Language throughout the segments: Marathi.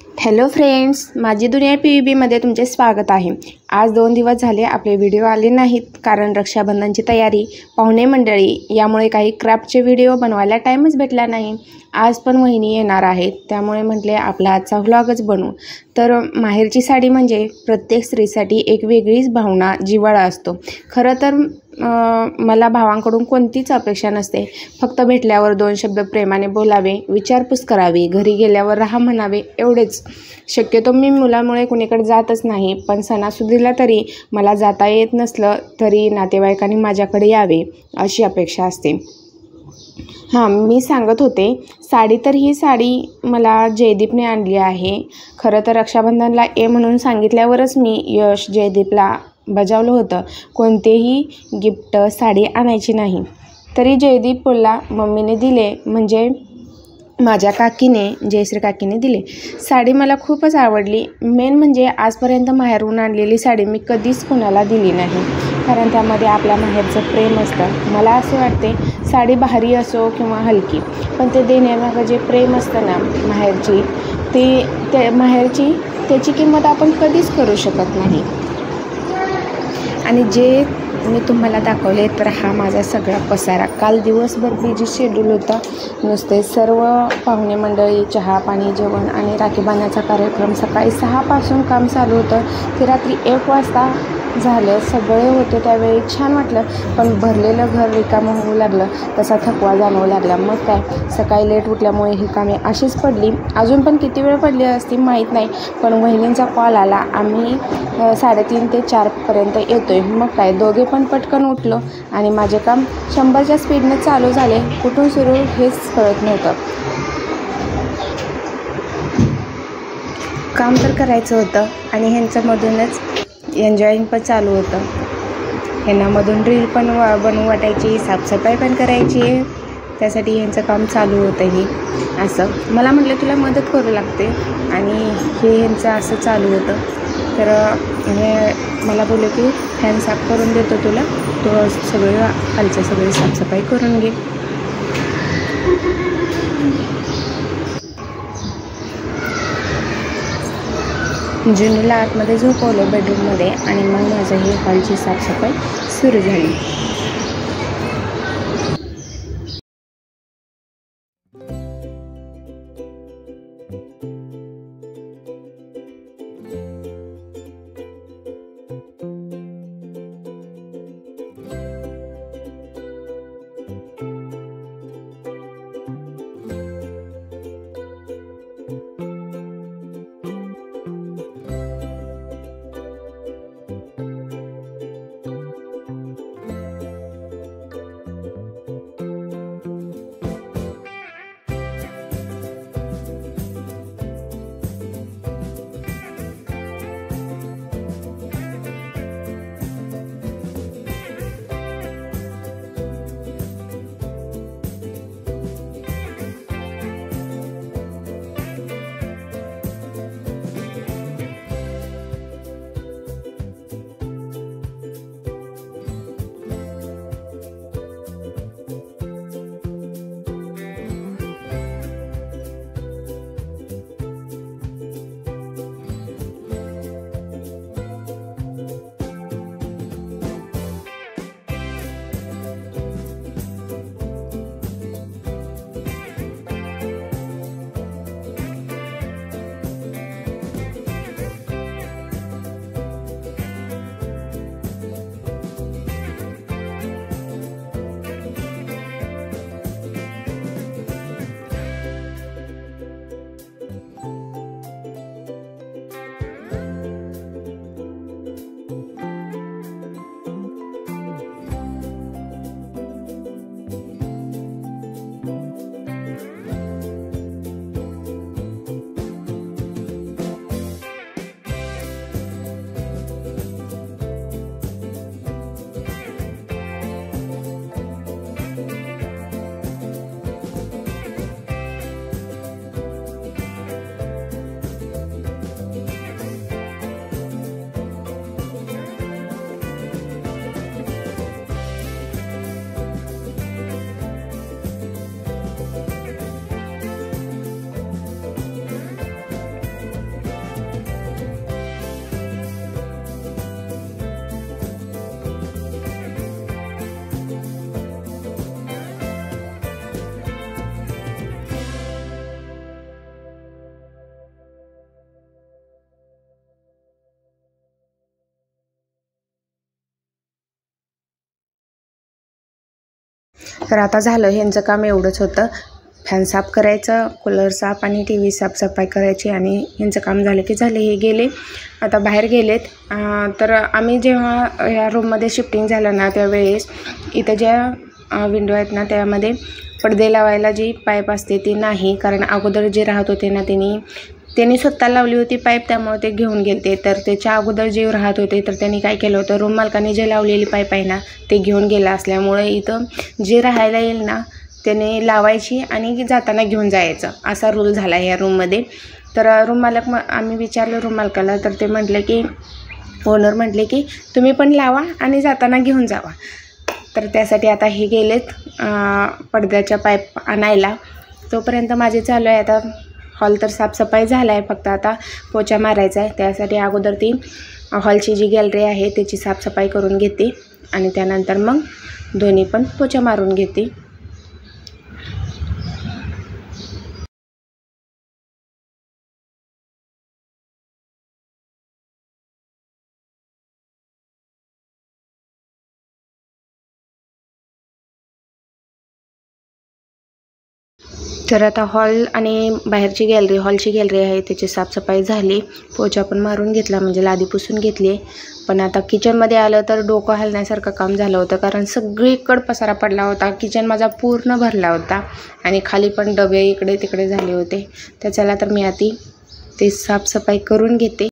हॅलो फ्रेंड्स, माझी दुनिया PVBमध्ये तुमचे स्वागत आहे। आज 2 दिवस झाले आपले व्हिडिओ आले नाहीत कारण रक्षाबंधनची तयारी, पाहुणे मंडळी यामुळे काही क्राफ्टचे व्हिडिओ बनवायला टाईमच भेटला नाही। आज पण वहिनी येणार आहेत, त्यामुळे म्हटले आपला आजचा व्लॉगच बनवू। तर माहेरची साडी म्हणजे प्रत्येक स्त्रीसाठी एक वेगळीच भावना, जिव्हाळा असतो। खरं तर मला भावांकडून कोणतीच अपेक्षा नसते, फक्त भेटल्यावर 2 शब्द प्रेमाने बोलावे, विचारपूस करावी, घरी गेल्यावर राहा म्हणावे एवढेच। शक्यतो मी मुलामुळे कुणीकडे जातच नाही, पण सणासुदीला तरी मला जाता येत नसलं तरी नातेवाईकांनी माझ्याकडे यावे अशी अपेक्षा असते। मी सांगत होते, साडी तर ही साडी मला जयदीपने आणली आहे। खरं तर रक्षाबंधनला ये म्हणून सांगितल्यावरच मी यश जयदीपला बजावलं होतं, कोणतेही गिफ्ट साडी आणायची नाही। तरी जयदीप बोलला मम्मीने दिले, म्हणजे माझ्या काकीने, जयश्री काकीने दिले। साडी मला खूपच आवडली। मेन म्हणजे आजपर्यंत माहेरून आणलेली साडी मी कधीच कोणाला दिली नाही, कारण त्यामध्ये आपल्या माहेरचं प्रेम असतं। मला असे वाटते साडी भारी असो किंवा हलकी, पण ते देण्यामागं जे प्रेम असतं ना माहेरची, त्याची किंमत आपण कधीच करू शकत नाही। आणि जे मी तुम्हाला दाखवले तर हा माझा सगळा पसारा। काल दिवसभर बिझी शेड्यूल होता, नुसते सर्व पाहुणे मंडळी, चहा पाणी, जेवण आणि राखी बांधण्याचा कार्यक्रम। सकाळी 6 पासून काम चालू होतं, ते रात्री 1 वाजता झालं। सगळे होते त्यावेळी छान वाटलं, पण भरलेलं घर रिकामं होऊ लागलं तसा थकवा जाणवू लागला। मग काय, सकाळी लेट उठल्यामुळे ही कामे अशीच पडली। अजून पण किती वेळ पडली असती माहीत नाही, पण वहिनींचा कॉल आला, आम्ही 3:30 ते 4 पर्यंत येतोय। मग काय, दोघे पण पटकन उठलो आणि माझे काम 100च्या स्पीडने चालू झाले। कुठून सुरू हेच कळत नव्हतं। काम तर करायचं होतं आणि ह्यांच्यामधूनच एन्जॉईंग पण चालू होतं। ह्यांना मधून रील पण बनवू वाटायची, साफसफाई पण करायची, त्यासाठी ह्यांचं काम चालू होतं। ही असं मला म्हटलं तुला मदत करू लागते, आणि हे ह्यांचं असं चालू होतं। तर हे मला बोलले की फॅन साफ करून देतो तुला, तो सगळं खालचं सगळी साफसफाई करून घे। जुनूला आतमध्ये झोपवलं बेडरूममध्ये, आणि मग माझं ही हॉलची साफसफाई सुरू झाली। तर आता झालं, ह्यांचं काम एवढंच होतं, फॅन साफ करायचं, कूलर साफ आणि टी व्ही साफसफाई करायची आणि ह्यांचं काम झालं की झाले. हे गेले, आता बाहेर गेलेत. तर आम्ही जेव्हा या रूममध्ये शिफ्टिंग झालं ना त्यावेळेस इथं ज्या विंडो आहेत ना त्यामध्ये पडदे लावायला जी पाईप असते ती नाही, कारण अगोदर जे राहत होते ना त्यांनी स्वतः लावली होती पाईप, त्यामुळे ते घेऊन गेले. तर त्याच्या अगोदर जे राहत होते तर त्यांनी काय केलं होतं, रूम मालकाने जे लावलेली पाईप आहे ना ते घेऊन गेला असल्यामुळे इथं जे राहायला येईल ना त्याने लावायची आणि जाताना घेऊन जायचं, असा रूल झाला या रूममध्ये. तर रूम मालक आम्ही विचारलं रूम मालकाला, तर ते म्हटले की ओनर म्हटले की तुम्ही पण लावा आणि जाताना घेऊन जावा. तर त्यासाठी आता हे गेलेत पडद्याच्या पाईप आणायला. तोपर्यंत माझे चालू आहे आता हॉल तर साफसफाई झाला आहे, फक्त आता पोछा मारायचा आहे. त्यासाठी अगोदर ती हॉलची जी गॅलरी आहे त्याची साफसफाई करून घेते आणि त्यानंतर मग दोन्ही पण पोछा मारून घेते. तर आता हॉल आणि बाहेरची गॅलरी, हॉलची गॅलरी आहे त्याची साफसफाई झाली, पोछा पण मारून घेतला, म्हणजे लादी पुसून घेतली. पण आता किचनमध्ये आलं तर डोकं हलण्यासारखं काम झालं होतं, कारण सगळीकडे पसारा पडला होता. किचन माझा पूर्ण भरला होता आणि खाली पण डबे इकडे तिकडे झाले होते. तर चला तर मी आधी ते साफसफाई करून घेते.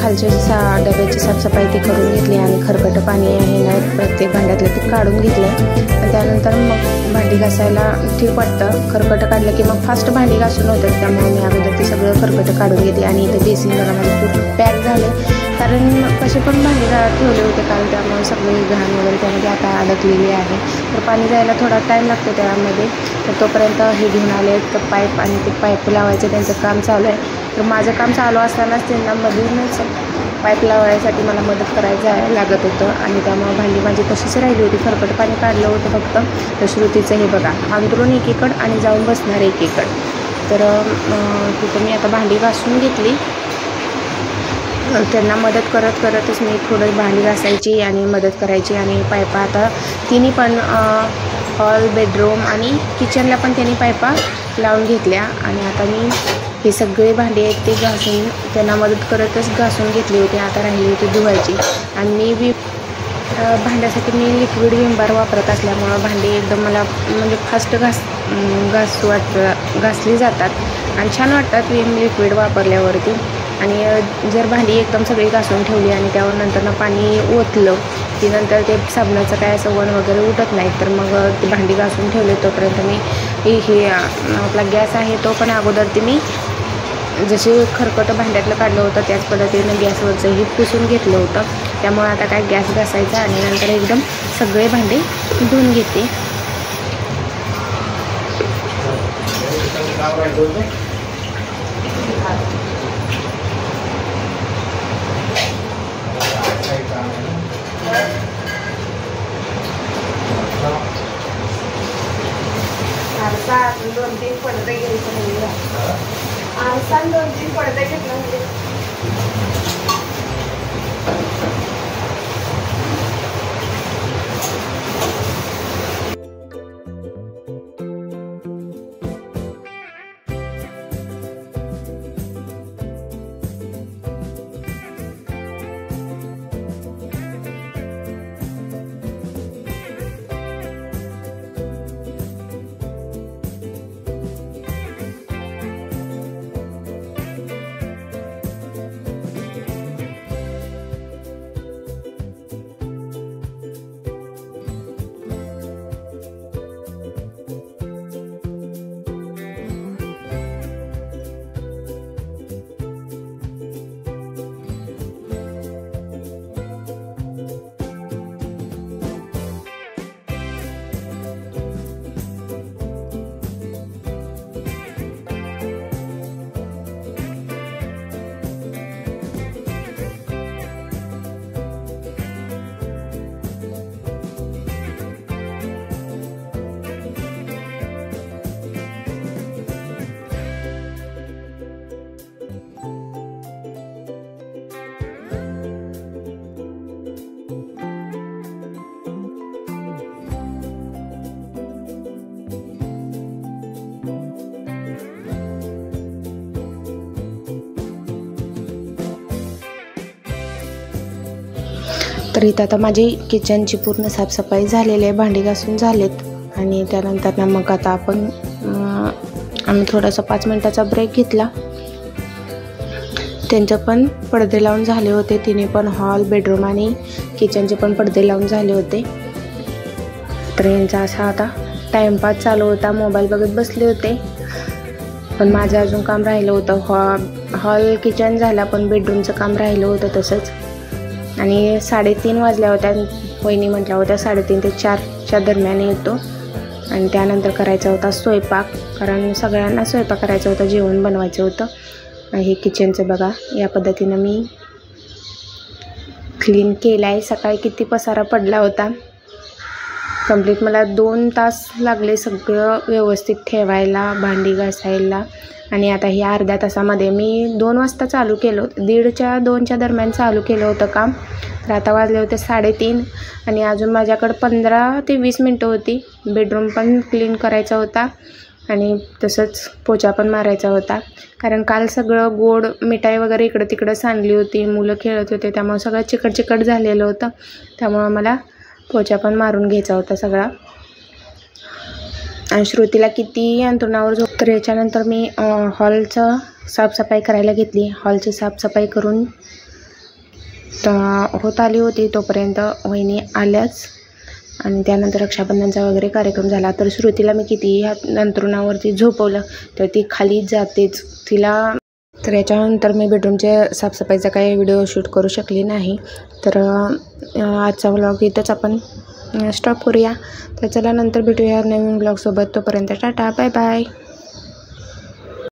खालच्या डब्याची साफसफाई ती करून घेतली आणि खरकटं पाणी आहे ना प्रत्येक भांड्यातलं ते काढून घेतलं. त्यानंतर मग भांडी घासायला ठीक वाटतं, खरकटं काढलं की मग फास्ट भांडी घासून होतं. त्यामुळे मी अगोदर ते सगळं खरकटं काढून घेतली आणि इथं बेसिन घरामध्ये पूर्ण पॅक झाले, कारण कसे पण भांडी ठेवले होते काल, त्यामुळे सगळे घाण वगैरे त्यामध्ये आता अडकलेली आहे. तर पाणी जायला थोडा टाईम लागतो त्यामध्ये. तर तोपर्यंत हे घेऊन आले तर पाईप आणि ते पाईप लावायचं त्यांचं काम चालू आहे. तर माझं काम चालू असतानाच त्यांना मधूनच पाईप लावायसाठी मला मदत करायला लागत होतं आणि त्यामुळे भांडी माझी तशीच राहिली होती. खरकट पाणी काढलं होतं फक्त. तर श्रुतीचं हे बघा, अंतरून एकीकडं आणि जाऊन बसणार एकीकडं. तर तिथं मी आता भांडी घासून घेतली. त्यांना मदत करतच मी थोडं भांडी घासायची आणि मदत करायची. आणि पाईपा आता तिन्ही पण हॉल, बेडरूम आणि किचनला पण त्यांनी पाईपा लावून घेतल्या. आणि आता मी हे सगळे भांडी आहेत ते घासून त्यांना मदत करतच घासून घेतली होती. आता राहिली होती धुवायची. आणि मी भांड्यासाठी मी लिक्विड विम बार वापरत असल्यामुळं भांडी एकदम मला म्हणजे फास्ट घासली जातात आणि छान वाटतात विम लिक्विड वापरल्यावरती. आणि जर भांडी एकदम सगळी घासून ठेवली आणि त्यावर नंतर पाणी ओतलं की नंतर ते साबणाचं काय असं वण वगैरे उठत नाही, तर मग ती भांडी घासून ठेवले तोपर्यंत मी हे आपला गॅस आहे तो पण अगोदर ते मी जसे खरकट भांड्यातलं काढलं होतं त्याच पद्धतीनं गॅसवरचंही पुसून घेतलं होतं. त्यामुळे आता काय गॅस घासायचा आणि नंतर एकदम सगळे भांडे धुवून घेते. आरसा 2-3 पडदे घ्यायचे, आरसा 2-3 पडदे घेतलं म्हणजे तर इथं आता माझी किचनची पूर्ण साफसफाई झालेली आहे, भांडी घासून झालेत. आणि त्यानंतर ना मग आता आम्ही थोडासा 5 मिनिटाचा ब्रेक घेतला. त्यांचे पण पडदे लावून झाले होते, तिने पण हॉल, बेडरूम आणि किचनचे पण पडदे लावून झाले होते. तर यांचा असा आता टाईमपास चालू होता, मोबाईल बघत बसले होते. पण माझं अजून काम राहिलं होतं. हॉल किचन झाला पण बेडरूमचं काम राहिलं होतं तसंच. आणि 3:30 वाजल्या होत्या. वहिनी म्हटल्या होत्या 3:30 ते 4च्या दरम्यान येतो. आणि त्यानंतर करायचा होता स्वयंपाक, कारण सगळ्यांना स्वयंपाक करायचा होता, जेवण बनवायचं होतं. हे किचनचं बघा या पद्धतीनं मी क्लीन केलं आहे. सकाळी किती पसारा पडला होता. कंप्लीट मला 2 तास लागले सगळं व्यवस्थित ठेवायला, भांडी घासायला. आणि आता हे अर्ध्या तासामध्ये मी 2 वाजता चालू केलं होतं, 1:30-2च्या दरम्यान चालू केलं होतं काम. तर आता वाजले होते 3:30 आणि अजून माझ्याकडं 15 ते 20 मिनटं होती. बेडरूम पण क्लीन करायचा होता आणि तसंच पोछा पण मारायचा होता, कारण काल सगळं गोड मिठाई वगैरे इकडं तिकडं सांडली होती, मुलं खेळत होते, त्यामुळे सगळं चिकट झालेलं होतं. त्यामुळं मला पोछा पण मारून घ्यायचा होता सगळा. आणि श्रुतीला किती अंथरुणावर झोप. तर याच्यानंतर मी हॉलचं साफसफाई करायला घेतली. हॉलची साफसफाई करून होत आली होती तोपर्यंत वहिनी आल्याच. आणि त्यानंतर रक्षाबंधनचा वगैरे कार्यक्रम झाला. तर श्रुतीला मी कितीही अंथरुणावरती झोपवलं तर ती खाली जातेच तिला. तर याच्यानंतर मी बेडरूमच्या साफसफाईचा काही व्हिडिओ शूट करू शकली नाही. तर आजचा व्लॉग इथंच आपण स्टॉप करूया. तर चला नंतर भेटूया नवीन ब्लॉगसोबत. तोपर्यंत टाटा, बाय बाय.